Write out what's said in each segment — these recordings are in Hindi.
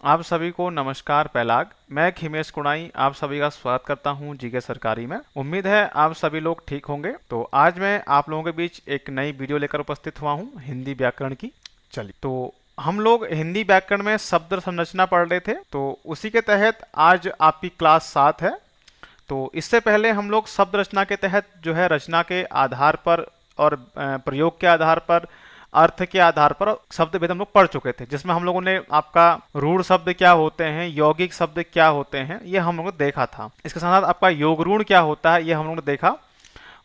आप सभी को नमस्कार पैलाग। मैं हिमेश कुणाई आप सभी का स्वागत करता हूं जीके सरकारी में। उम्मीद है आप सभी लोग ठीक होंगे। तो आज मैं आप लोगों के बीच एक नई वीडियो लेकर उपस्थित हुआ हूं हिंदी व्याकरण की। चलिए, तो हम लोग हिंदी व्याकरण में शब्द संरचना पढ़ रहे थे, तो उसी के तहत आज आपकी क्लास 7 है। तो इससे पहले हम लोग शब्द रचना के तहत जो है रचना के आधार पर और प्रयोग के आधार पर, अर्थ के आधार पर शब्द भेद हम लोग पढ़ चुके थे, जिसमें हम लोगों ने आपका रूढ़ शब्द क्या होते हैं, यौगिक शब्द क्या होते हैं, ये हम लोगों ने देखा था। इसके साथ साथ आपका योग ऋण क्या होता है, ये हम लोगों ने देखा।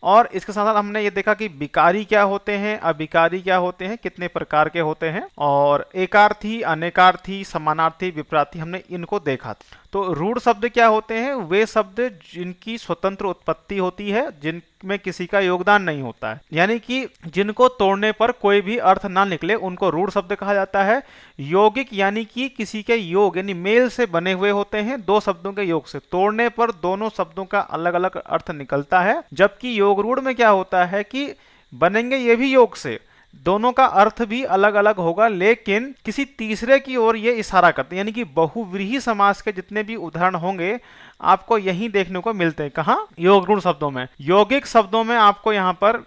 और इसके साथ साथ हमने ये देखा कि विकारी क्या होते हैं, अविकारी क्या होते हैं, कितने प्रकार के होते हैं, और एकार्थी, अनेकार्थी, समानार्थी, विपरार्थी, हमने इनको देखा। तो रूढ़ शब्द क्या होते हैं? वे शब्द जिनकी स्वतंत्र उत्पत्ति होती है, जिनमें किसी का योगदान नहीं होता है, यानी कि जिनको तोड़ने पर कोई भी अर्थ ना निकले, उनको रूढ़ शब्द कहा जाता है। यौगिक यानी कि किसी के योग यानी मेल से बने हुए होते हैं, दो शब्दों के योग से तोड़ने पर दोनों शब्दों का अलग अलग अर्थ निकलता है। जबकि योग रूढ़ में क्या होता है कि बनेंगे ये भी योग से, दोनों का अर्थ भी अलग अलग होगा, लेकिन किसी तीसरे की ओर ये इशारा करते हैं। यानी कि बहुव्रीहि समास के जितने भी उदाहरण होंगे आपको यही देखने को मिलते हैं। कहाँ? योग रूढ़ शब्दों में। यौगिक शब्दों में आपको यहाँ पर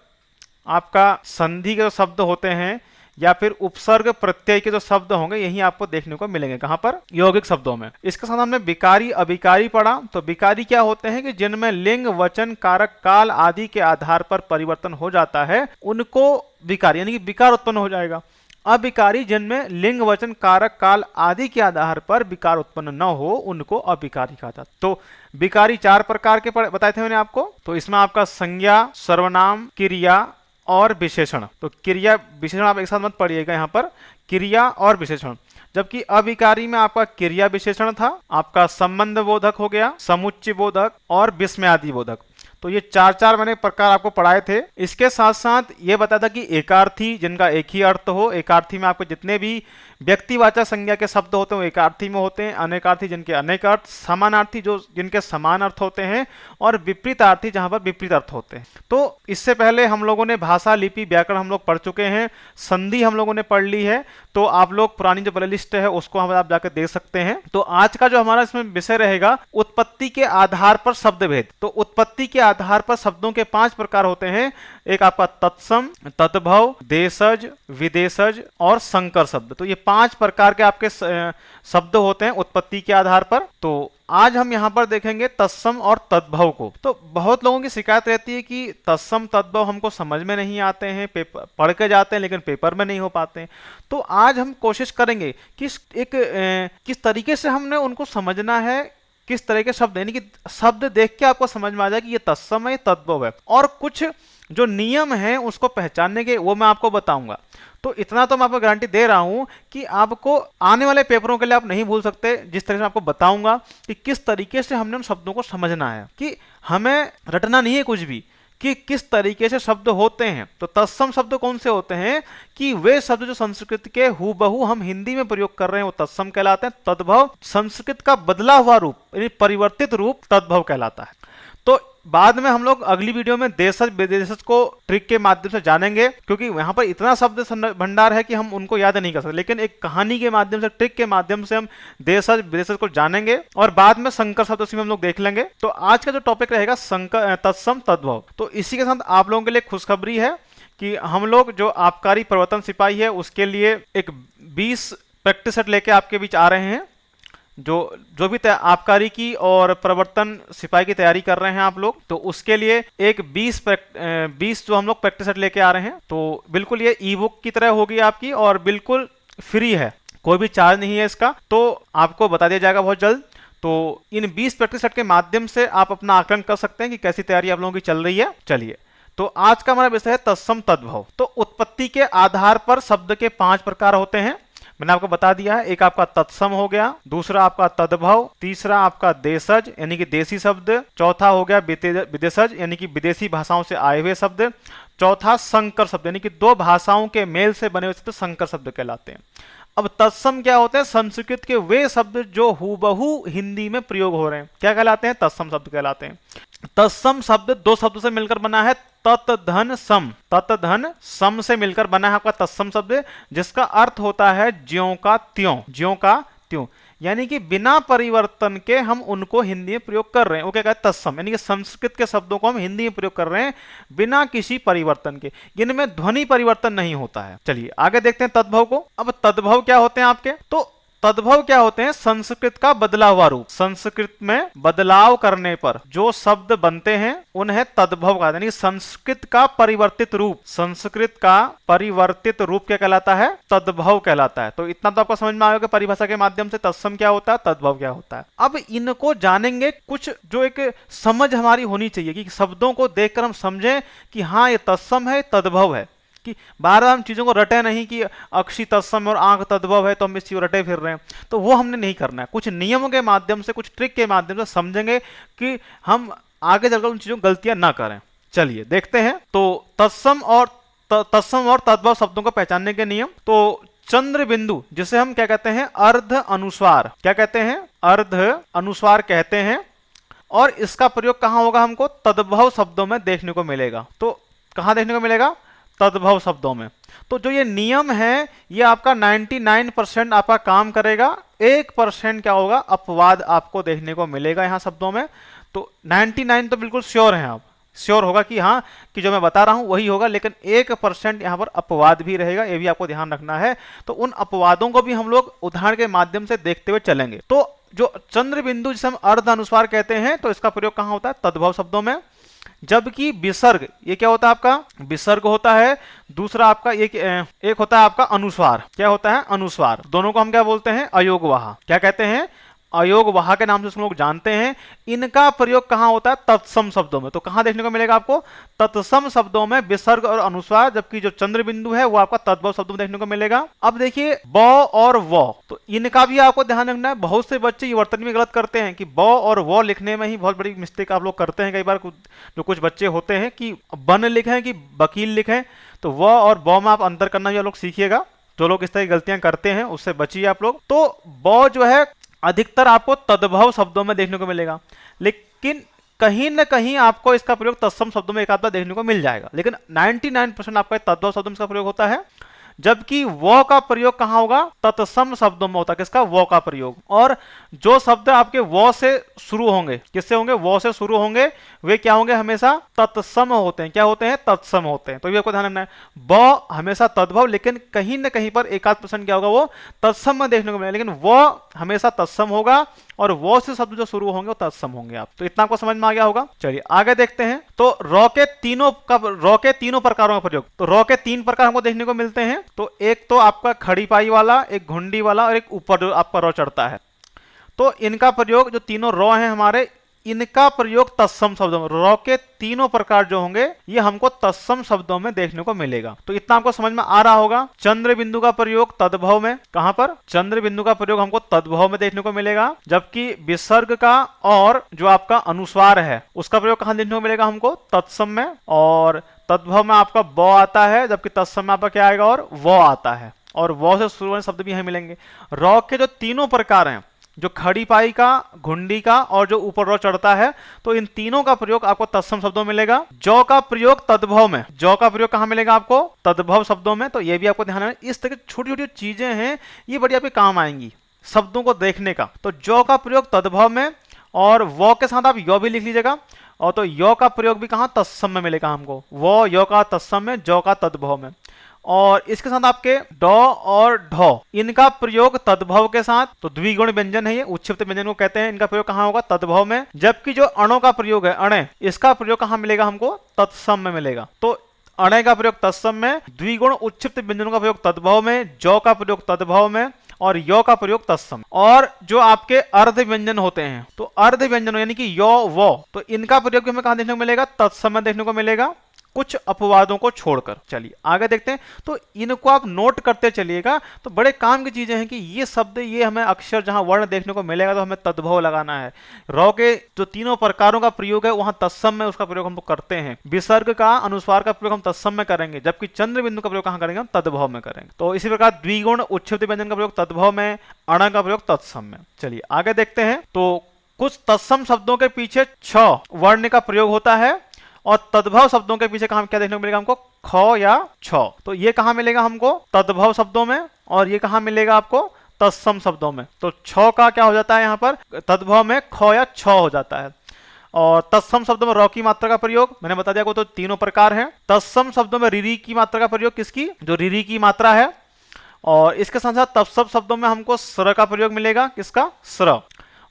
आपका संधि के जो शब्द होते हैं या फिर उपसर्ग प्रत्यय के जो शब्द होंगे यही आपको देखने को मिलेंगे। कहां पर? यौगिक शब्दों में। इसके साथ हमने विकारी, अविकारी पढ़ा। तो विकारी क्या होते हैं कि जिनमें लिंग, वचन, कारक, काल आदि के आधार पर परिवर्तन हो जाता है, उनको विकारी यानी कि विकार उत्पन्न हो जाएगा। अविकारी जिनमें लिंग, वचन, कारक, काल आदि के आधार पर विकार उत्पन्न न हो, उनको अविकारी कहा जाता है। तो विकारी 4 प्रकार के बताए थे मैंने आपको। तो इसमें आपका संज्ञा, सर्वनाम, क्रिया और विशेषण। तो क्रिया विशेषण आप एक साथ मत पढ़िएगा, यहाँ पर क्रिया और विशेषण। जबकि अविकारी में आपका क्रिया विशेषण था, आपका संबंध बोधक हो गया, समुच्चय बोधक और विस्मयादि बोधक। तो ये 4 मैंने प्रकार आपको पढ़ाए थे। इसके साथ साथ ये बताया था कि एकार्थी जिनका एक ही अर्थ हो, एकार्थी में आपको जितने भी व्यक्तिवाचक संज्ञा के शब्द होते हैं वो एकार्थी में होते हैं। अनेकार्थी जिनके अनेक अर्थ, समानार्थी जो जिनके समान अर्थ होते हैं, और विपरीतार्थी जहां पर विपरीत अर्थ होते हैं। तो इससे पहले हम लोगों ने भाषा, लिपि, व्याकरण हम लोग पढ़ चुके हैं, संधि हम लोगों ने पढ़ ली है। तो आप लोग पुरानी जो प्लेलिस्ट है उसको आप जाकर देख सकते हैं। तो आज का जो हमारा इसमें विषय रहेगा उत्पत्ति के आधार पर शब्द भेद। तो उत्पत्ति के आधार पर शब्दों के 5 प्रकार होते हैं। एक आपका तत्सम, तद्भव, देशज, विदेशज और संकर शब्द। तो ये 5 प्रकार के आपके शब्द होते हैं उत्पत्ति के आधार पर। तो आज हम यहां पर देखेंगे तत्सम और तद्भव को। तो बहुत लोगों की शिकायत रहती है कि तत्सम तद्भव हमको समझ में नहीं आते हैं, पेपर पढ़ के जाते हैं लेकिन पेपर में नहीं हो पाते हैं। तो आज हम कोशिश करेंगे कि किस तरीके से हमने उनको समझना है, किस तरह के शब्द, यानी कि शब्द देख के आपको समझ में आ जाए कि ये तत्सम है, तद्भव है, और कुछ जो नियम है उसको पहचानने के वो मैं आपको बताऊंगा। तो इतना तो मैं आपको गारंटी दे रहा हूं कि आपको आने वाले पेपरों के लिए आप नहीं भूल सकते, जिस तरह से आपको बताऊंगा कि किस तरीके से हमने उन शब्दों को समझना है, कि हमें रटना नहीं है कुछ भी, कि किस तरीके से शब्द होते हैं। तो तत्सम शब्द कौन से होते हैं कि वे शब्द जो संस्कृत के हूबहू हम हिंदी में प्रयोग कर रहे हैं वो तत्सम कहलाते हैं। तद्भव संस्कृत का बदला हुआ रूप यानी परिवर्तित रूप तद्भव कहलाता है। तो बाद में हम लोग अगली वीडियो में देशज विदेशज को ट्रिक के माध्यम से जानेंगे, क्योंकि यहाँ पर इतना शब्द भंडार है कि हम उनको याद नहीं कर सकते, लेकिन एक कहानी के माध्यम से, ट्रिक के माध्यम से हम देशज विदेशज को जानेंगे, और बाद में संकर शब्द उसी में हम लोग देख लेंगे। तो आज का जो टॉपिक रहेगा संकर, तत्सम, तद्भव। तो इसी के साथ आप लोगों के लिए खुशखबरी है कि हम लोग जो आबकारी प्रवर्तन सिपाही है उसके लिए एक 20 प्रैक्टिस सेट लेके आपके बीच आ रहे हैं। जो भी आबकारी की और प्रवर्तन सिपाही की तैयारी कर रहे हैं आप लोग, तो उसके लिए एक 20 जो हम लोग प्रैक्टिस सेट लेके आ रहे हैं। तो बिल्कुल ये ई बुक की तरह होगी आपकी, और बिल्कुल फ्री है, कोई भी चार्ज नहीं है इसका। तो आपको बता दिया जाएगा बहुत जल्द। तो इन 20 प्रैक्टिस सेट के माध्यम से आप अपना आकलन कर सकते हैं कि कैसी तैयारी आप लोगों की चल रही है। चलिए, तो आज का हमारा विषय है तत्सम तद्भव। तो उत्पत्ति के आधार पर शब्द के 5 प्रकार होते हैं, मैंने आपको बता दिया है। एक आपका तत्सम हो गया, दूसरा आपका तद्भव, तीसरा आपका देशज यानी कि देसी शब्द, चौथा हो गया विदेशज यानी कि विदेशी भाषाओं से आए हुए शब्द, चौथा संकर शब्द यानी कि 2 भाषाओं के मेल से बने हुए शब्द संकर शब्द कहलाते हैं। अब तत्सम क्या होते हैं? संस्कृत के वे शब्द जो हूबहू हिंदी में प्रयोग हो रहे हैं, क्या कहलाते हैं? तत्सम शब्द कहलाते हैं। तत्सम शब्द 2 शब्दों से मिलकर बना है, तत् धन सम। तत् धन सम से मिलकर बना है आपका तत्सम शब्द, जिसका अर्थ होता है ज्यों का त्यों, ज्यों का त्यों। यानी कि बिना परिवर्तन के हम उनको हिंदी में प्रयोग कर रहे हैं, वो क्या कहते हैं तत्सम, यानी कि संस्कृत के शब्दों को हम हिंदी में प्रयोग कर रहे हैं बिना किसी परिवर्तन के, इनमें ध्वनि परिवर्तन नहीं होता है। चलिए आगे देखते हैं तद्भव को। अब तद्भव क्या होते हैं आपके, तो तद्भव क्या होते हैं, संस्कृत का बदला हुआ रूप। संस्कृत में बदलाव करने पर जो शब्द बनते हैं उन्हें तद्भव कहते हैं, यानी संस्कृत का परिवर्तित रूप। संस्कृत का परिवर्तित रूप क्या कहलाता है, तद्भव कहलाता है। तो इतना तो आपको समझ में आएगा कि परिभाषा के माध्यम से तत्सम क्या होता है, तद्भव क्या होता है। अब इनको जानेंगे, कुछ जो एक समझ हमारी होनी चाहिए कि शब्दों को देखकर हम समझें कि हाँ ये तत्सम है, तद्भव है, कि बार बार हम चीजों को रटे नहीं कि अक्षी तत्सम और आंख तद्भव है तो हम इस चीज को रटे फिर रहे हैं, तो वो हमने नहीं करना है। कुछ नियमों के माध्यम से, कुछ ट्रिक के माध्यम से समझेंगे कि हम आगे चलकर उन चीजों गलतियां ना करें। चलिए देखते हैं। तो तत्सम और तद्भव शब्दों को पहचानने के नियम। तो चंद्र बिंदु जिसे हम क्या कहते हैं, अर्ध अनुस्वार, क्या कहते हैं, अर्ध अनुस्वार कहते हैं, और इसका प्रयोग कहां होगा, हमको तद्भव शब्दों में देखने को मिलेगा। तो कहां देखने को मिलेगा, तद्भव शब्दों में। तो जो ये नियम है ये आपका 99% आपका काम करेगा, 1% क्या होगा, अपवाद आपको देखने को मिलेगा यहाँ शब्दों में। तो 99 तो बिल्कुल श्योर हैं आप, श्योर होगा कि हाँ कि जो मैं बता रहा हूं वही होगा, लेकिन 1% यहाँ पर अपवाद भी रहेगा, ये भी आपको ध्यान रखना है। तो उन अपवादों को भी हम लोग उदाहरण के माध्यम से देखते हुए चलेंगे। तो जो चंद्र बिंदु जिसे हम अर्ध अनुस्वार कहते हैं, तो इसका प्रयोग कहाँ होता है, तद्भव शब्दों में। जबकि विसर्ग, ये क्या होता है आपका, विसर्ग होता है। दूसरा आपका एक होता है आपका अनुस्वार, क्या होता है, अनुस्वार। दोनों को हम क्या बोलते हैं, अयोगवाह, क्या कहते हैं, अयोगवाह के नाम से हम लोग जानते हैं। इनका प्रयोग कहाँ होता है, तत्सम शब्दों में। तो कहाँ देखने को मिलेगा आपको, तत्सम शब्दों में विसर्ग और अनुस्वार, जबकि जो चंद्र बिंदु है वो आपका तद्भव शब्दों में देखने को मिलेगा। अब देखिए ब और व, तो इनका भी आपको ध्यान रखना है। बहुत से बच्चे ये वर्तनी में गलत करते हैं कि ब और व लिखने में ही बहुत बड़ी मिस्टेक आप लोग करते हैं। कई बार जो कुछ बच्चे होते हैं कि बन लिखें कि वकील लिखें, तो व और ब में आप अंतर करना भी आप लोग सीखिएगा। जो लोग इस तरह की गलतियां करते हैं उससे बचिए आप लोग। तो ब जो है अधिकतर आपको तद्भव शब्दों में देखने को मिलेगा, लेकिन कहीं न कहीं आपको इसका प्रयोग तत्सम शब्दों में एक आध बार देखने को मिल जाएगा, लेकिन 99% आपका तद्भव शब्दों में इसका प्रयोग होता है। जबकि वो का प्रयोग कहां होगा, तत्सम शब्दों में होता है। किसका, वो का प्रयोग। और जो शब्द आपके वो से शुरू होंगे, किससे होंगे, वो से शुरू होंगे, वे क्या होंगे, हमेशा तत्सम होते हैं। क्या होते हैं, तत्सम होते हैं। तो ये आपको ध्यान रखना है, ब हमेशा तद्भव, लेकिन कहीं न कहीं पर 1-8% क्या होगा, वो तत्सम में देखने को मिलेगा, लेकिन वो हमेशा तत्सम होगा, और वो से शब्द जो शुरू होंगे वो तत्सम होंगे। आप तो इतना आपको समझ में आ गया होगा। चलिए आगे देखते हैं। तो रॉ के तीनों प्रकारों का प्रयोग। तो रॉ के 3 प्रकार हमको देखने को मिलते हैं। तो एक तो आपका खड़ी पाई वाला, एक घुंडी वाला, और एक ऊपर जो आपका रॉ चढ़ता है। तो इनका प्रयोग, जो तीनों रॉ हैं हमारे, इनका प्रयोग तत्सम शब्दों में, रॉ के तीनों प्रकार जो होंगे ये हमको तत्सम शब्दों में देखने को मिलेगा। तो इतना आपको समझ में आ रहा होगा। चंद्र बिंदु का प्रयोग तद्भव में, कहां पर, चंद्र बिंदु का प्रयोग हमको तद्भव में देखने को मिलेगा। जबकि विसर्ग का और जो आपका अनुस्वार है उसका प्रयोग कहां देखने को मिलेगा, हमको तत्सम में। और तद्भव में आपका ब आता है, जबकि तत्सम में आपका क्या आएगा, और वो आता है। और वो से शुरू वाले शब्द भी यहां मिलेंगे। रॉ के जो तीनों प्रकार हैं, जो खड़ी पाई का, घुंडी का, और जो ऊपर रॉ चढ़ता है, तो इन तीनों का प्रयोग आपको तत्सम शब्दों में मिलेगा। जौ का प्रयोग तद्भव में, जौ का प्रयोग कहां मिलेगा आपको, तद्भव शब्दों में। तो ये भी आपको ध्यान है। इस तरह की छोटी छोटी चीजें हैं, ये बड़ी आपके काम आएंगी शब्दों को देखने का। तो जौ का प्रयोग तद्भव में, और वो के साथ आप यो भी लिख लीजिएगा। और तो यो का प्रयोग भी कहां, तत्सम में मिलेगा हमको। वो यो का तत्सम में, जौ का तद्भव में। और इसके साथ आपके ड और ढ, इनका प्रयोग तद्भव के साथ। तो द्विगुण व्यंजन है ये, उच्छिप्त व्यंजन को कहते हैं। इनका प्रयोग कहां होगा, तद्भव में। जबकि जो अणों का प्रयोग है, अणे, इसका प्रयोग कहां मिलेगा हमको, तत्सम में मिलेगा। तो अणे का प्रयोग तत्सम में, द्विगुण उच्छिप्त व्यंजनों का प्रयोग तद्भव में, जौ का प्रयोग तद्भव में, और यो का प्रयोग तत्सम। और जो आपके अर्ध व्यंजन होते हैं, तो अर्ध व्यंजन यानी कि यो वो, तो इनका प्रयोग भी हमें कहां देखने को मिलेगा, तत्सम में देखने को मिलेगा, कुछ अपवादों को छोड़कर। चलिए आगे देखते हैं। तो इनको आप नोट करते चलिएगा। तो बड़े काम की चीजें हैं कि ये शब्द, ये हमें अक्षर जहां वर्ण देखने को मिलेगा तो हमें तद्भव लगाना है। रॉ के जो तीनों प्रकारों का प्रयोग है वहां तत्सम में उसका प्रयोग हम लोग करते हैं। विसर्ग का, अनुस्वार का प्रयोग हम तत्सम में करेंगे, जबकि चंद्र बिंदु का प्रयोग कहां करेंगे, हम तद्भव में करेंगे। तो इसी प्रकार द्विगुण उच्छिप्त व्यंजन का प्रयोग तद्भव में, अण का प्रयोग तत्सम में। चलिए आगे देखते हैं। तो कुछ तत्सम शब्दों के पीछे छ वर्ण का प्रयोग होता है, और तद्भव शब्दों के पीछे कहां क्या देखने को मिलेगा हमको, ख या छ। तो ये कहां मिलेगा हमको, तद्भव शब्दों में, और ये कहां मिलेगा आपको, तत्सम शब्दों में। तो छ का क्या हो जाता है यहाँ पर तद्भव में ख या छ हो जाता है। और तत्सम शब्दों में र की मात्रा का प्रयोग मैंने बता दिया को, तो तीनों प्रकार है। तत्सम शब्दों में री की मात्रा का प्रयोग, किसकी, जो री की मात्रा है। और इसके साथ साथ तत्सम शब्दों में हमको स्र का प्रयोग मिलेगा, किसका, स्र।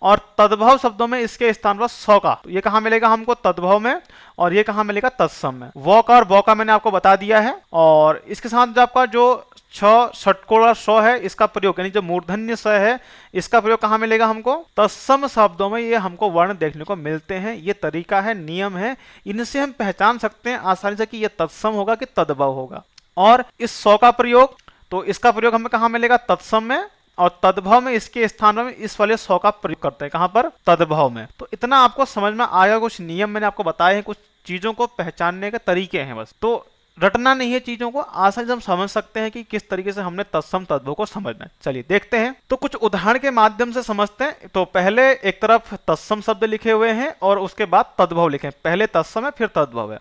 और तद्भव शब्दों में इसके स्थान पर स का, तो ये कहाँ मिलेगा हमको, तद्भव में, और ये कहाँ मिलेगा, तत्सम में। व का और ब का मैंने आपको बता दिया है। और इसके साथ जो आपका जो छ षटकोण स है, इसका प्रयोग यानी जो मूर्धन्य स है, इसका प्रयोग कहाँ मिलेगा हमको, तत्सम शब्दों में ये हमको वर्ण देखने को मिलते हैं। ये तरीका है, नियम है, इनसे हम पहचान सकते हैं आसानी से कि ये तत्सम होगा कि तद्भव होगा। और इस स का प्रयोग, तो इसका प्रयोग हमें कहाँ मिलेगा, तत्सम में, और तद्भव में इसके स्थान में इस वाले स का प्रयोग करते हैं, कहां पर, तद्भव में। तो इतना आपको समझ में आया, कुछ नियम मैंने आपको बताए हैं, कुछ चीजों को पहचानने के तरीके हैं बस। तो रटना नहीं है चीजों को, आसानी से हम समझ सकते हैं कि किस तरीके से हमने तत्सम तद्भव को समझना है। चलिए देखते हैं, तो कुछ उदाहरण के माध्यम से समझते हैं। तो पहले एक तरफ तत्सम शब्द लिखे हुए हैं और उसके बाद तद्भव लिखे, पहले तत्सम है फिर तद्भव है।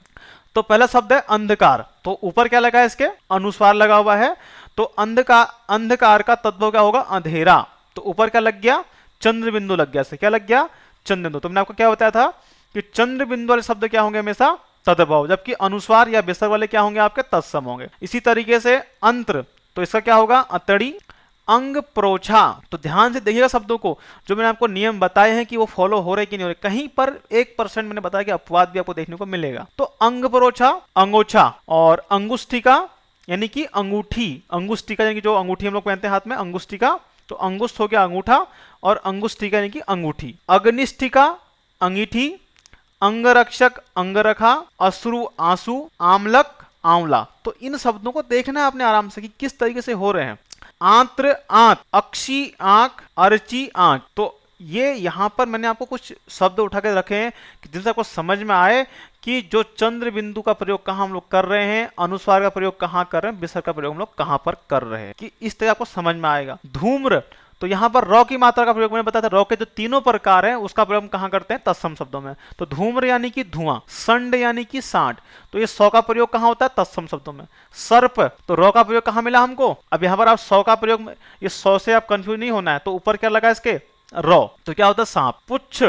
तो पहला शब्द है अंधकार, तो ऊपर क्या लगा है, इसके अनुस्वार लगा हुआ है। तो अंधकार का तद्भव क्या होगा, अंधेरा। तो ऊपर क्या लग गया, चंद्र बिंदु लग गया, से क्या लग गया, चंद्र बिंदु। तो मैंने आपको क्या बताया था कि चंद्र बिंदु वाले शब्द क्या होंगे, हमेशा तद्भव, जबकि अनुस्वार या विसर्ग वाले क्या होंगे, आपके तत्सम होंगे। इसी तरीके से अंत्र, तो इसका क्या होगा, अतड़ी। अंग प्रोछा, तो ध्यान से देखिएगा शब्दों को, जो मैंने आपको नियम बताए हैं कि वो फॉलो हो रहे कि नहीं हो रहे। कहीं पर 1% मैंने बताया कि अपवाद भी आपको देखने को मिलेगा। तो अंग प्रोछा, अंगोछा। और अंगुष्ठिका यानी कि अंगूठी, अंगुष्ठिका यानी कि जो अंगूठी हम लोग पहनते हैं हाथ में, अंगुष्ठिका। तो अंगुष्ठ हो गया अंगूठा, और अंगुष्ठिका यानी कि अंगूठी। अग्निष्ठिका, अंगीठी। अंगरक्षक, अंगरखा। अश्रु, आंसू। आमलक, आंवला। तो इन शब्दों को देखना है आपने आराम से कि किस तरीके से हो रहे हैं। आंत्र, आंत। अक्षी, आंख। अर्ची, आंख। तो ये यहाँ पर मैंने आपको कुछ शब्द उठा के रखे हैं जिनसे आपको समझ में आए कि जो चंद्र बिंदु का प्रयोग कहाँ हम लोग कर रहे हैं, अनुस्वार का प्रयोग कहाँ कर रहे हैं, विसर्ग का प्रयोग हम लोग कहाँ पर कर रहे हैं, कि इस तरह आपको समझ में आएगा। धूम्र, तो यहाँ पर रौ की मात्रा का प्रयोग मैंने बताया था, रौ के जो तीनों प्रकार हैं उसका प्रयोग हम कहाँ करते हैं, तत्सम शब्दों में। तो धूम्र यानी कि धुआं। संड यानी कि सांड, तो ये सौ का प्रयोग कहाँ होता है, तत्सम शब्दों में। सर्प, तो रौ का प्रयोग कहाँ मिला हमको, अब यहाँ पर आप सौ का प्रयोग, ये सौ से आप कंफ्यूज नहीं होना है। तो ऊपर क्या लगा इसके, रौ, तो क्या होता है, सांप। पुच्छ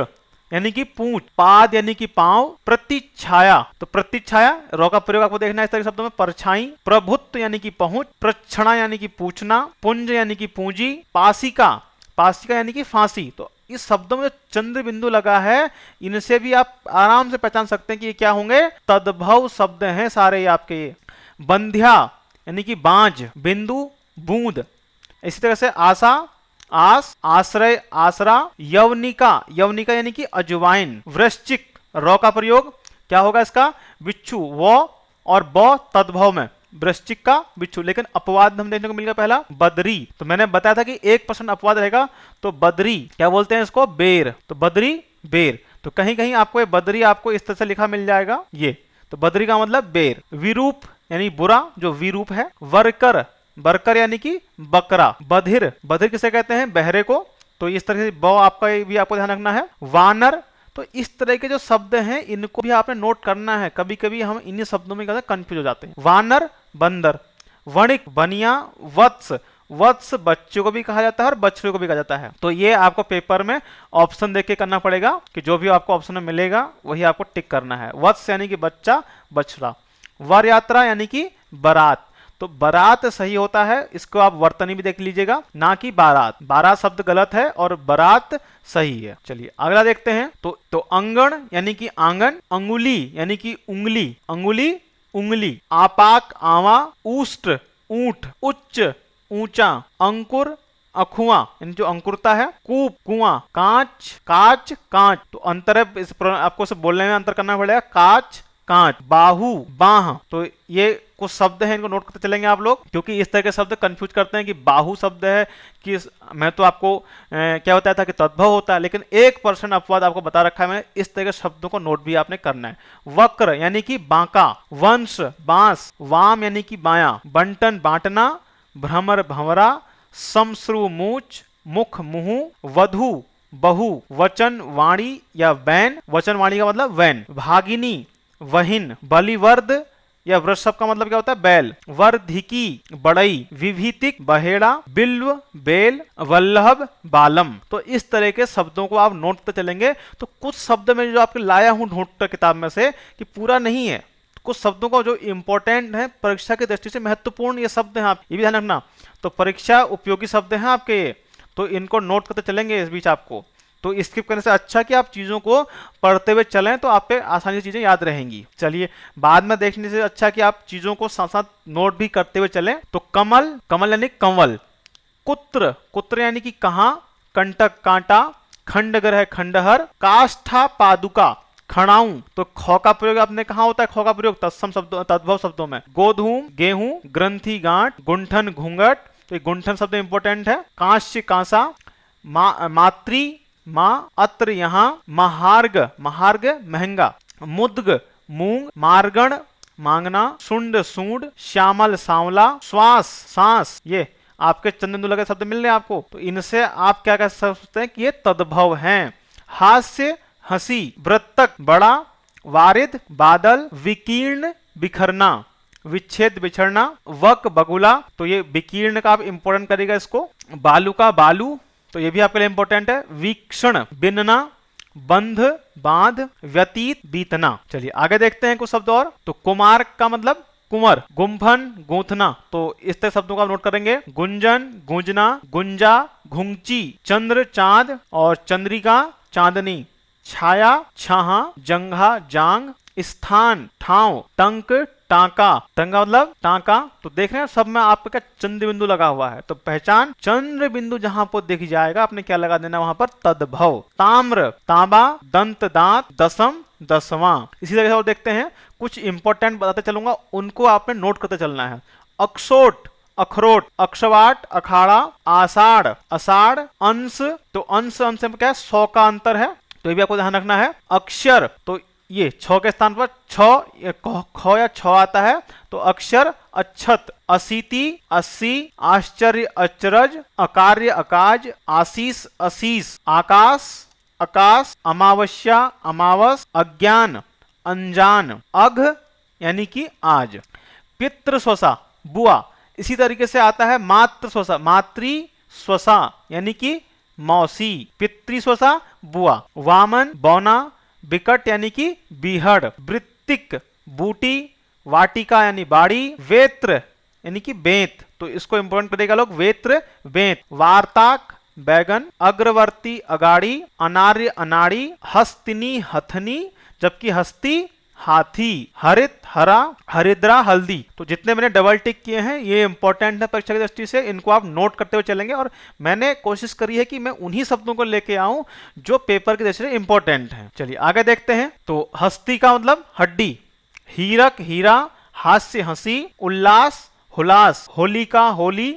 यानी कि पूंछ। पाद यानी कि पांव। प्रतिछाया, तो प्रतिछाया, रौ का प्रयोग आपको देखना है इस तरह शब्दों में, परछाई। प्रभुत्व यानी कि पहुंच। प्रक्षणा यानी कि पूछना। पुंज यानी कि पूंजी। पासिका, पासिका यानी कि फांसी। तो इस शब्दों में जो चंद्र बिंदु लगा है, इनसे भी आप आराम से पहचान सकते हैं कि ये क्या होंगे, तद्भव शब्द हैं सारे आपके। बंध्या यानी कि बांझ। बिंदु, बूंद। इसी तरह से आशा, आस। आश्रय, आसरा। यवनिका, यवनिका यानी कि अजवाइन। वृश्चिक, रौ का प्रयोग क्या होगा इसका, बिच्छू। वो और ब तद्भव में, वृश्चिक का बिच्छू। लेकिन अपवाद हम देखने को मिलेगा पहला, बदरी। तो मैंने बताया था कि 1% अपवाद रहेगा। तो बदरी क्या बोलते हैं इसको, बेर। तो बदरी, बेर। तो कहीं कहीं आपको ये बदरी आपको इस तरह से लिखा मिल जाएगा, ये। तो बदरी का मतलब बेर। विरूप यानी बुरा, जो विरूप है। वर्कर, बरकर यानी कि बकरा। बधिर, बधिर किसे कहते हैं, बहरे को। तो इस तरह से ब आपका भी आपको ध्यान रखना है। वानर, तो इस तरह के जो शब्द हैं इनको भी आपने नोट करना है, कभी कभी हम इन्हीं शब्दों में कंफ्यूज हो जाते हैं। वानर, बंदर। वणिक, बनिया। वत्स, वत्स बच्चों को भी कहा जाता है और बछड़े को भी कहा जाता है। तो ये आपको पेपर में ऑप्शन देख के करना पड़ेगा कि जो भी आपको ऑप्शन में मिलेगा वही आपको टिक करना है। वत्स यानी कि बच्चा, बछड़ा। वर यात्रा यानी कि बारात, तो बारात सही होता है, इसको आप वर्तनी भी देख लीजिएगा, ना कि बारात। बारात शब्द गलत है और बारात सही है। चलिए अगला देखते हैं। तो अंगण यानी कि आंगन। अंगुली यानी कि उंगली। अंगुली, उंगली। आपाक, आवा। ऊष्ट, ऊंट। उच्च, ऊंचा। अंकुर, अखुआ यानी जो अंकुरता है। कूप, कुआं। कांच, काच, कांच। तो अंतर है, इस आपको सब बोलने में अंतर करना पड़ेगा, काच, कांच। बाहु, बाह। तो ये कुछ शब्द हैं, इनको नोट करते चलेंगे आप लोग, क्योंकि इस तरह के शब्द कंफ्यूज करते हैं कि बाहु शब्द है कि मैं तो आपको क्या बताया था कि तद्भव होता है, लेकिन 1% अपवाद आपको बता रखा है मैंने। इस तरह के शब्दों को नोट भी आपने करना है। वक्र यानी कि बांका। वंश, बांस। वाम यानी कि बायां। बंटन, बांटना। भ्रमर, भंवरा। समश्रु, मूछ। मुख, मुंह। वधु, बहु। वचन, वाणी या वैन। वचन वाणी का मतलब वैन। भागिनी, वहिन। बलिवर्द, या वृषभ का मतलब क्या होता है? बैल। वर्धिकी बढ़ई, विभीतिक बहेड़ा, बिल्व बेल, वल्लभ बालम। तो इस तरह के शब्दों को आप नोट करते चलेंगे। तो कुछ शब्द में जो आपके लाया हूं ढूंढ कर किताब में से कि पूरा नहीं है, कुछ शब्दों को जो इंपॉर्टेंट है, परीक्षा की दृष्टि से महत्वपूर्ण ये शब्द हैं, आप ये भी ध्यान रखना। तो परीक्षा उपयोगी शब्द हैं आपके ये, तो इनको नोट करते चलेंगे इस बीच आपको। तो स्किप करने से अच्छा कि आप चीजों को पढ़ते हुए चलें, तो आप पे आसानी से चीजें याद रहेंगी। चलिए, बाद में देखने से अच्छा कि आप चीजों को साथ साथ नोट भी करते हुए चलें। तो कमल, कमल यानी कंवल। कुत्र, कुत्र यानी कि कहां, कंटक कांटा, खंडग्रह खंडहर, काष्ठा पादुका खड़ाऊं। तो ख का प्रयोग आपने कहा होता है? ख का प्रयोग तत्सम शब्दों, तद्भव शब्दों में। गोधूम गेहूं, ग्रंथि गांठ, गुंठन घूंघट। तो गुंठन शब्द इंपॉर्टेंट है। कांस्य कांसा, मातृ मां, अत्र यहां, महार्ग, महार्ग महंगा, मुद्ग मूंग, मार्गण मांगना, सुंड सूंड, श्यामल सांवला, श्वास सांस। ये आपके चंदन लगे शब्द मिल रहे हैं आपको। तो इनसे आप क्या कह सकते हैं कि ये तद्भव हैं। हास्य हंसी, वृत्तक बड़ा, वारिद बादल, विकीर्ण बिखरना, विच्छेद बिछड़ना, वक बगुला। तो ये विकीर्ण का आप इंपॉर्टेंट करेगा इसको। बालू का बालू, तो ये भी आपके लिए इंपॉर्टेंट है। वीक्षण बिनना, बंध बांध, व्यतीत बीतना। चलिए आगे देखते हैं कुछ शब्द और। तो कुमार का मतलब कुंवर, गुम्फन गूंथना। तो इस तरह शब्दों का आप नोट करेंगे। गुंजन गूंजना, गुंजा घुंगची, चंद्र चांद और चंद्रिका चांदनी, छाया छाहा, जंघा जांग, स्थान ठाव, टंक टाका, टंका मतलब टाका। तो देख रहे हैं सब में आपका क्या चंद्र बिंदु लगा हुआ है। तो पहचान चंद्र बिंदु जहां पर दिख जाएगा आपने क्या लगा देना वहां पर? तद्भव। ताम्र तांबा, दंत दांत, दसम दसवां। इसी तरह से और देखते हैं कुछ इंपॉर्टेंट बताते चलूंगा, उनको आपने नोट करते चलना है। अक्षोट अखरोट, अक्षवाट अखाड़ा, आषाढ़ अषाढ़, अंश। तो अंश अंश में क्या है? 100 का अंतर है, तो ये भी आपको ध्यान रखना है। अक्षर, तो ये छ के स्थान पर ख या छ आता है, तो अक्षर अक्षत, अशीति अस्सी, आश्चर्य अचरज, अकार्य अकाज, आशीष अशीष, आकाश आकाश, अमावस्या अमावस, अज्ञान अनजान, अघ यानी कि आज। पितृ स्वसा बुआ, इसी तरीके से आता है मातृ स्वसा, मातृ स्वसा यानी कि मौसी, पितृ स्वसा बुआ। वामन बौना, बिकट यानी कि बीहड़, वृत्तिक बूटी, वाटिका यानी बाड़ी, वेत्र यानी कि बेंत। तो इसको इंपॉर्टेंट करेगा लोग, वेत्र बेंत। वार्ताक बैगन, अग्रवर्ती अगाड़ी, अनार्य अनाड़ी, हस्तिनी हथनी, जबकि हस्ती हाथी, हरित हरा, हरिद्रा हल्दी। तो जितने मैंने डबल टिक किए हैं ये इंपॉर्टेंट है परीक्षा की दृष्टि से, इनको आप नोट करते हुए चलेंगे। और मैंने कोशिश करी है कि मैं उन्हीं शब्दों को लेके आऊं जो पेपर की दृष्टि से इंपॉर्टेंट हैं। चलिए आगे देखते हैं। तो हस्ती का मतलब हड्डी, हीरक हीरा, हास्य हंसी, उल्लास हुलास, होलिका होली,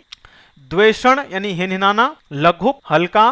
द्वेषण यानी हिनहिनाना, लघुक हल्का,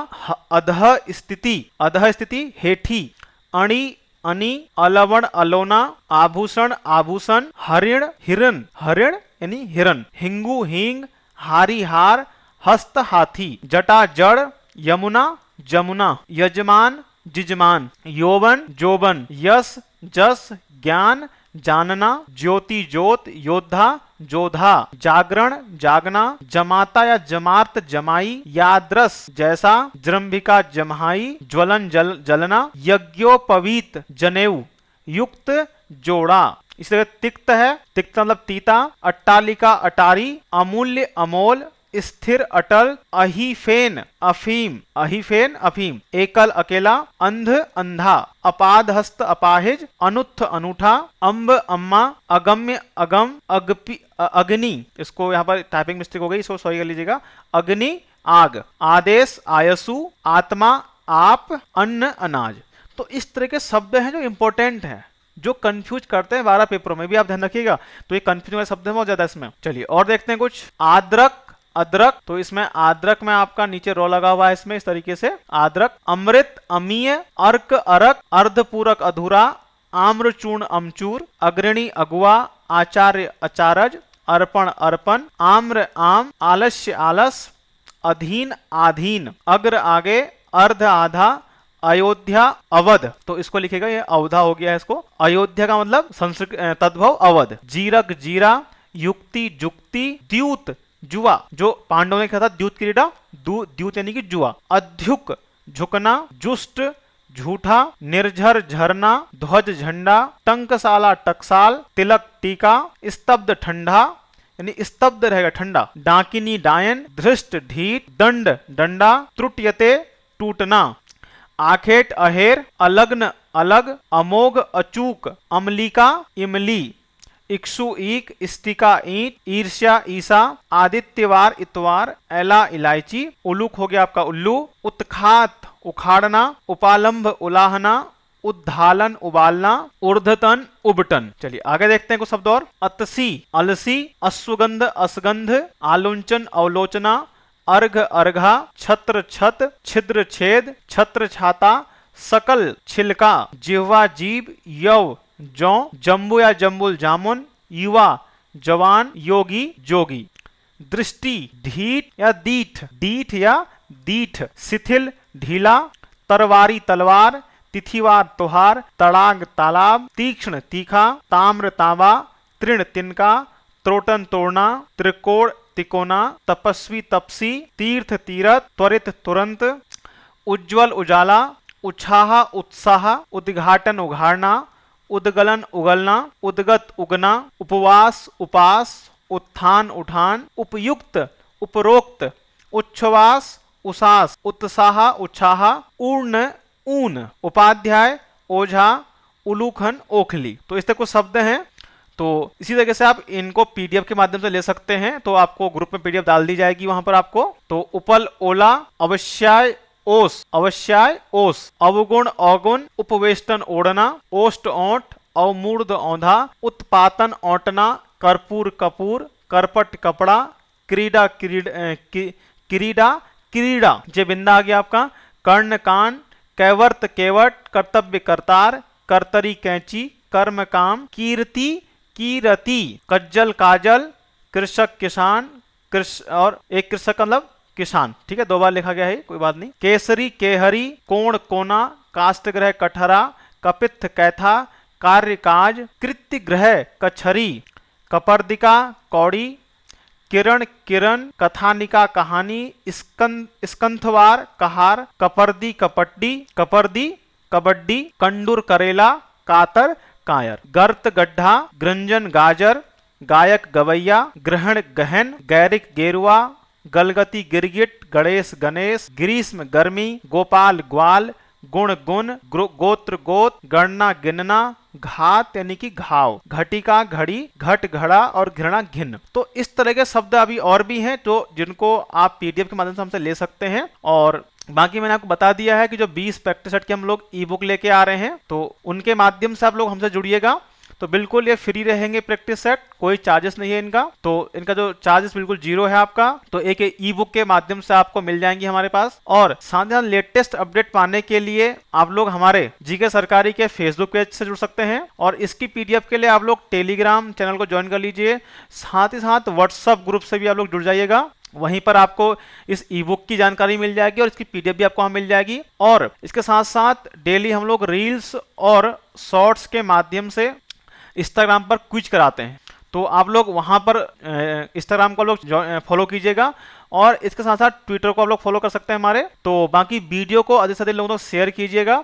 अधः स्थिति हेठी, अणि अनि, अलवण अलोना, आभूषण आभूषण, हरिण हिरण हरिण यानी हिरण, हिंगू हींग, हारी हार, हस्त हाथी, जटा जड़, यमुना जमुना, यजमान जिजमान, यौवन जोबन, यश जस, ज्ञान जानना, ज्योति ज्योत, योद्धा जोधा, जागरण जागना, जमाता या जमार्त जमाई, याद्रस जैसा, जृंभिका जमहाई, ज्वलन जलना, यज्ञोपवीत जनेऊ, युक्त जोड़ा। इस तरह तिक्त है, तिक्त मतलब तीता, अट्टालिका अटारी, अमूल्य अमोल, स्थिर अटल, अहिफेन अफीम, अहिफेन अफीम, एकल अकेला, अंध अंधा, अपाद हस्त अपाहिज, अनुत्थ अनूठा, अम्ब अम्मा, अगम्य अगम, अग्नि, इसको यहाँ पर टाइपिंग मिस्टेक हो गई, इसको सॉरी कर लीजिएगा, अग्नि आग, आदेश आयसु, आत्मा आप, अन्न अनाज। तो इस तरह के शब्द हैं जो इंपॉर्टेंट हैं, जो कंफ्यूज करते हैं 12 पेपरों में भी, आप ध्यान रखिएगा। तो ये कंफ्यूज वाले शब्द हैं बहुत ज्यादा इसमें। चलिए और देखते हैं कुछ। आद्रक अदरक, तो इसमें आद्रक में आपका नीचे रो लगा हुआ है इसमें इस तरीके से, आद्रक। अमृत अमीय, अर्क अरक, अर्धपूरक अधूरा, आम्रचूर्ण अमचूर, अग्रणी अगुआ, आचार्य अचारज, अर्पण अर्पण, आम्र आम, आलस्य आलस, अधीन आधीन, अग्र आगे, अर्ध आधा, अयोध्या अवध, तो इसको लिखेगा, ये अवधा हो गया है इसको। अयोध्या का मतलब संस्कृत तद्भव अवध। जीरक जीरा, युक्ति जुक्ति, द्यूत जुआ, जो पांडवों ने कहा था द्यूत क्रीड़ा, द्यूत यानी कि जुआ। अध्युक झुकना, जुष्ट झूठा, निर्झर झरना, ध्वज झंडा, टंकसाला टकसाल, तिलक टीका, स्तब्ध ठंडा यानी स्तब्ध रहेगा ठंडा, डाकिनी डायन, धृष्ट ढीठ, दंड डंडा, त्रुटयते टूटना, आखेट अहेर, अलग्न अलग, अमोघ अचूक, अमलिका इमली, इक्षु ईक, स्टिका ईंट, ईर्ष्या ईसा, आदित्यवार इतवार, एला इलायची, उलूक हो गया आपका उल्लू, उत्खात उखाड़ना, उपालंभ उलाहना, उद्धालन उबालना, ऊर्ध्वतन उबटन। चलिए आगे देखते हैं कुछ शब्द और। अतसी अलसी, अश्वगंध असगंध, आलोचन अवलोचना, अर्घ अर्घा, छत्र छत, छिद्र छेद, छत्र छाता, सकल छिलका, जिह्वा जीभ, यव जौ, जम्बू या जम्बुल जामुन, युवा जवान, योगी जोगी। दृष्टि ढीठ या दीठ, डीठ या दीठ, शिथिल ढीला, तरवारी तलवार, तिथिवार त्योहार, तड़ाग तालाब, तीक्ष्ण तीखा, ताम्र तांबा, तृण तिनका, त्रोटन तोड़ना, त्रिकोण तिकोना, तपस्वी तपसी, तीर्थ तीरथ, त्वरित तुरंत, उज्ज्वल उजाला, उत्साह उत्साह, उद्घाटन उघाड़ना, उद्गलन उगलना, उद्गत उगना, उपवास उपास, उत्थान उठान, उपयुक्त उपरोक्त, उच्छ्वास उसास, उत्साह उत्साह, ऊर्ण ऊन, उपाध्याय ओझा, उलूखन ओखली। तो इस तरह कुछ शब्द हैं। तो इसी तरीके से आप इनको पीडीएफ के माध्यम से ले सकते हैं, तो आपको ग्रुप में पीडीएफ डाल दी जाएगी वहां पर आपको। तो उपल ओला, अवश्याय ओस, अवश्याय ओस, अवगुण अवगुण, उपवेष्टन ओढ़ना, ओष्ट ओंठ, अवमूर्ध औंधा, उत्पातन औंटना, कर्पूर कपूर, करपट कपड़ा, क्रीडा क्रीडा क्रीड़ा, जे बिंदा आ गया आपका, कर्ण कान, कैवर्त केवट, कर्तव्य करतार, कर्तरी कैंची, कर्म काम, कीर्ति कीरति, कज्जल काजल, कृषक किसान, और एक कृषक मतलब किसान, ठीक है, दो बार लिखा गया है, कोई बात नहीं। केसरी केहरी, कोण कोना, काष्ठग्रह कठहरा, कपित्थ कैथा, कार्य काज, कृत्य ग्रह कछरी, कपर्दिका कौड़ी, किरण किरण, कथानिका कहानी, स्कंथवार कहार, कपर्दी कपड्डी, कपर्दी कबड्डी, कंडूर करेला, कातर कायर, गर्त गड्ढा, गृंजन गाजर, गायक गवैया, ग्रहण गहन, गैरिक गेरुआ, गलगति गिरगिट, गणेश गणेश, ग्रीष्म गर्मी, गोपाल ग्वाल, गुण गुण, गोत्र गोत, गणना गिनना, घात यानी कि घाव, घटिका घड़ी, घट घड़ा और घृणा घिन। तो इस तरह के शब्द अभी और भी हैं जो जिनको आप पीडीएफ के माध्यम से हमसे ले सकते हैं। और बाकी मैंने आपको बता दिया है कि जो 20 प्रैक्टिस सेट के हम लोग ई बुक लेके आ रहे हैं, तो उनके माध्यम से आप लोग हमसे जुड़िएगा। तो बिल्कुल ये फ्री रहेंगे प्रैक्टिस सेट, कोई चार्जेस नहीं है इनका। तो इनका जो चार्जेस बिल्कुल 0 है आपका। तो एक ई बुक के माध्यम से आपको मिल जाएंगी हमारे पास। और साथ ही साथ लेटेस्ट अपडेट पाने के लिए आप लोग हमारे जीके सरकारी के फेसबुक पेज से जुड़ सकते हैं, और इसकी पीडीएफ के लिए आप लोग टेलीग्राम चैनल को ज्वाइन कर लीजिए। साथ ही साथ व्हाट्सएप ग्रुप से भी आप लोग जुड़ जाइएगा, वहीं पर आपको इस ई बुक की जानकारी मिल जाएगी और इसकी पीडीएफ भी आपको वहां मिल जाएगी। और इसके साथ साथ डेली हम लोग रील्स और शॉर्ट्स के माध्यम से इंस्टाग्राम पर क्विज कराते हैं, तो आप लोग वहां पर इंस्टाग्राम को लोग फॉलो कीजिएगा, और इसके साथ साथ ट्विटर को आप लोग फॉलो कर सकते हैं हमारे। तो बाकी वीडियो को अधिक से अधिक लोगों तक शेयर कीजिएगा।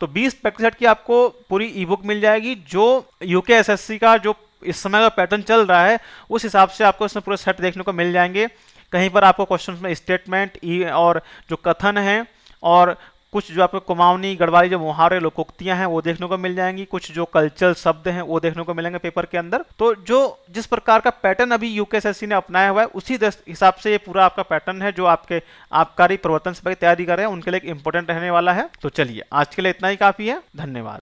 तो 20 प्रैक्टिस सेट की आपको पूरी ई बुक मिल जाएगी, जो यूके एसएससी का जो इस समय का पैटर्न चल रहा है उस हिसाब से आपको इसमें पूरे सेट देखने को मिल जाएंगे। कहीं पर आपको क्वेश्चन में स्टेटमेंट और जो कथन है, और कुछ जो आपको कुमाऊनी गढ़वाली जो मुहावरे लोकोक्तियां हैं वो देखने को मिल जाएंगी, कुछ जो कल्चरल शब्द हैं वो देखने को मिलेंगे पेपर के अंदर। तो जो जिस प्रकार का पैटर्न अभी यूकेएसएससी ने अपनाया हुआ है उसी हिसाब से ये पूरा आपका पैटर्न है जो आपके आबकारी प्रवर्तन सेवा की तैयारी कर रहे हैं उनके लिए इंपॉर्टेंट रहने वाला है। तो चलिए आज के लिए इतना ही काफी है, धन्यवाद।